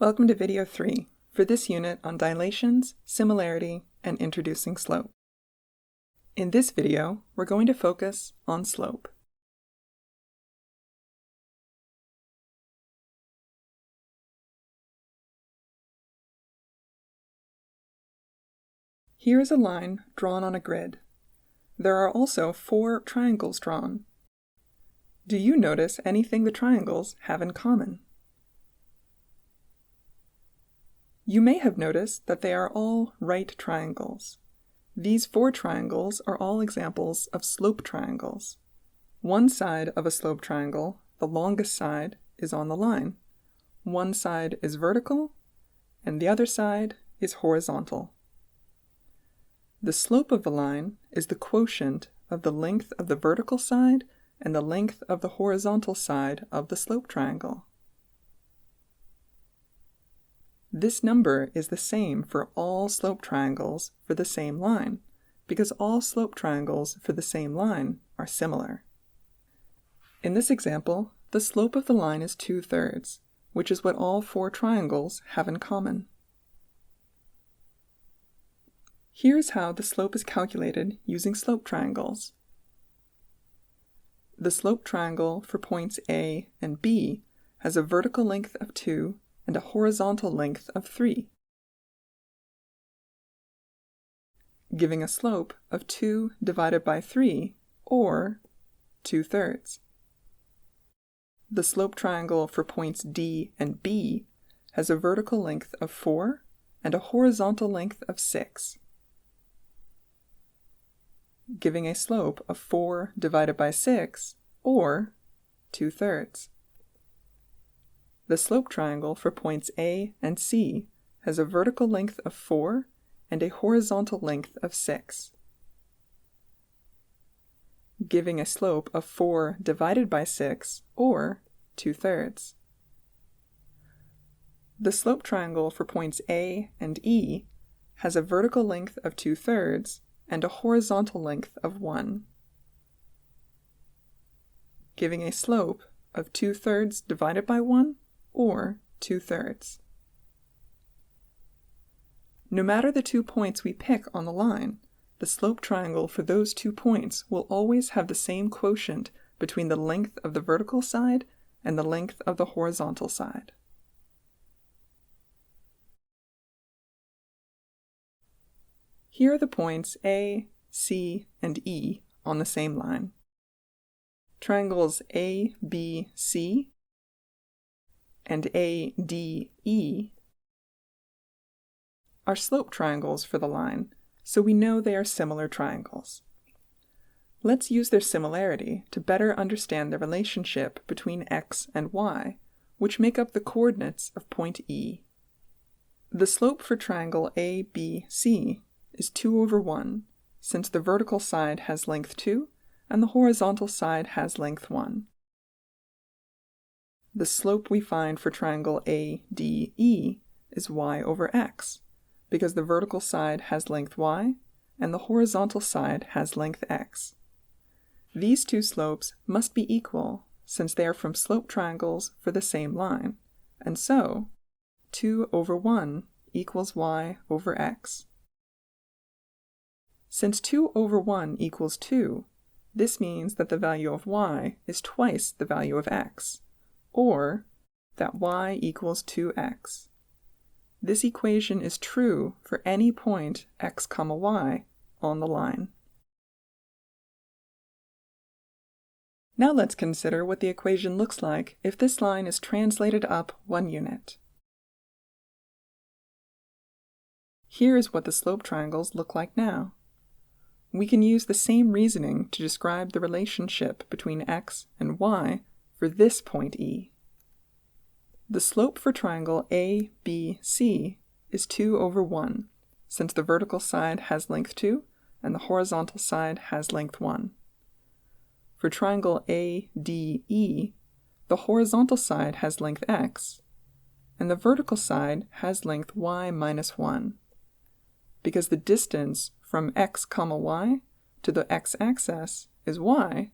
Welcome to video 3 for this unit on dilations, similarity, and introducing slope. In this video, we're going to focus on slope. Here is a line drawn on a grid. There are also 4 triangles drawn. Do you notice anything the triangles have in common? You may have noticed that they are all right triangles. These 4 triangles are all examples of slope triangles. One side of a slope triangle, the longest side, is on the line. One side is vertical, and the other side is horizontal. The slope of the line is the quotient of the length of the vertical side and the length of the horizontal side of the slope triangle. This number is the same for all slope triangles for the same line, because all slope triangles for the same line are similar. In this example, the slope of the line is 2/3, which is what all 4 triangles have in common. Here's how the slope is calculated using slope triangles. The slope triangle for points A and B has a vertical length of 2 and a horizontal length of 3, giving a slope of 2 divided by 3, or 2/3. The slope triangle for points D and B has a vertical length of 4 and a horizontal length of 6, giving a slope of 4 divided by 6, or 2/3. The slope triangle for points A and C has a vertical length of 4 and a horizontal length of 6, giving a slope of 4 divided by 6, or 2/3. The slope triangle for points A and E has a vertical length of 2/3 and a horizontal length of 1, giving a slope of 2/3 divided by 1, or 2/3. No matter the 2 points we pick on the line, the slope triangle for those 2 points will always have the same quotient between the length of the vertical side and the length of the horizontal side. Here are the points A, C, and E on the same line. Triangles ABC and ADE are slope triangles for the line, so we know they are similar triangles. Let's use their similarity to better understand the relationship between x and y, which make up the coordinates of point E. The slope for triangle ABC is 2/1, since the vertical side has length 2 and the horizontal side has length 1. The slope we find for triangle ADE is y/x, because the vertical side has length y and the horizontal side has length x. These 2 slopes must be equal since they are from slope triangles for the same line, and so 2/1 equals y/x. Since 2/1 equals 2, this means that the value of y is twice the value of x, or that y equals 2x. This equation is true for any point x, y on the line. Now let's consider what the equation looks like if this line is translated up 1 unit. Here is what the slope triangles look like now. We can use the same reasoning to describe the relationship between x and y for this point E. The slope for triangle ABC is 2/1, since the vertical side has length 2 and the horizontal side has length 1. For triangle ADE, the horizontal side has length x, and the vertical side has length y-1, because the distance from x, y to the x-axis is y,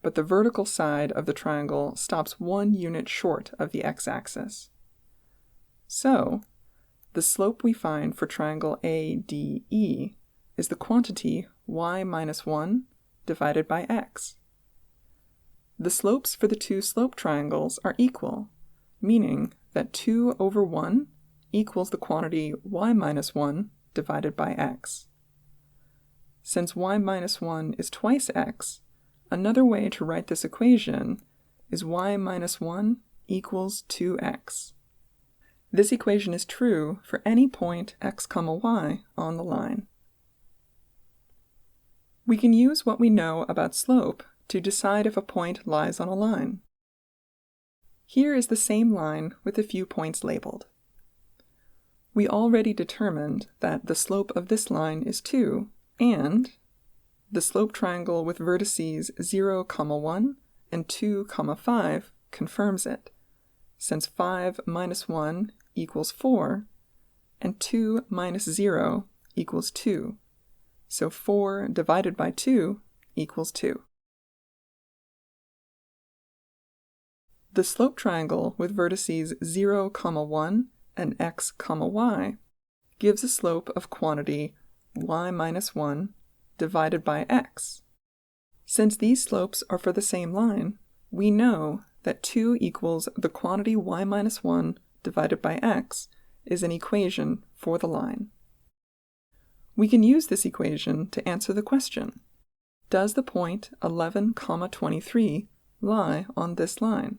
but the vertical side of the triangle stops 1 unit short of the x-axis. So, the slope we find for triangle ADE is the quantity y minus 1 divided by x. The slopes for the two slope triangles are equal, meaning that 2 over 1 equals the quantity y minus 1 divided by x. Since y minus 1 is twice x, another way to write this equation is y minus 1 equals 2x. This equation is true for any point x, y on the line. We can use what we know about slope to decide if a point lies on a line. Here is the same line with a few points labeled. We already determined that the slope of this line is 2, and the slope triangle with vertices 0, 1 and 2, 5 confirms it, since 5 minus 1 equals 4, and 2 minus 0 equals 2, so 4 divided by 2 equals 2. The slope triangle with vertices 0, 1 and x, y gives a slope of quantity y minus 1 divided by x. Since these slopes are for the same line, we know that 2 equals the quantity y minus 1 divided by x is an equation for the line. We can use this equation to answer the question, does the point 11, 23 lie on this line?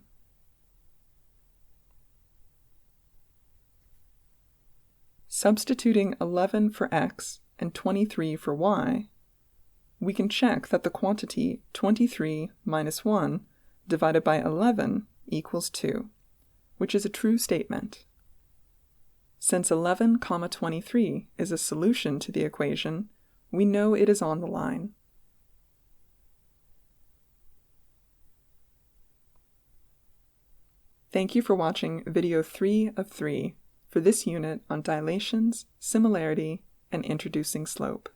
Substituting 11 for x and 23 for y, we can check that the quantity 23 minus 1 divided by 11 equals 2, which is a true statement. Since 11, 23 is a solution to the equation, we know it is on the line. Thank you for watching video 3 of 3 for this unit on dilations, similarity, and introducing slope.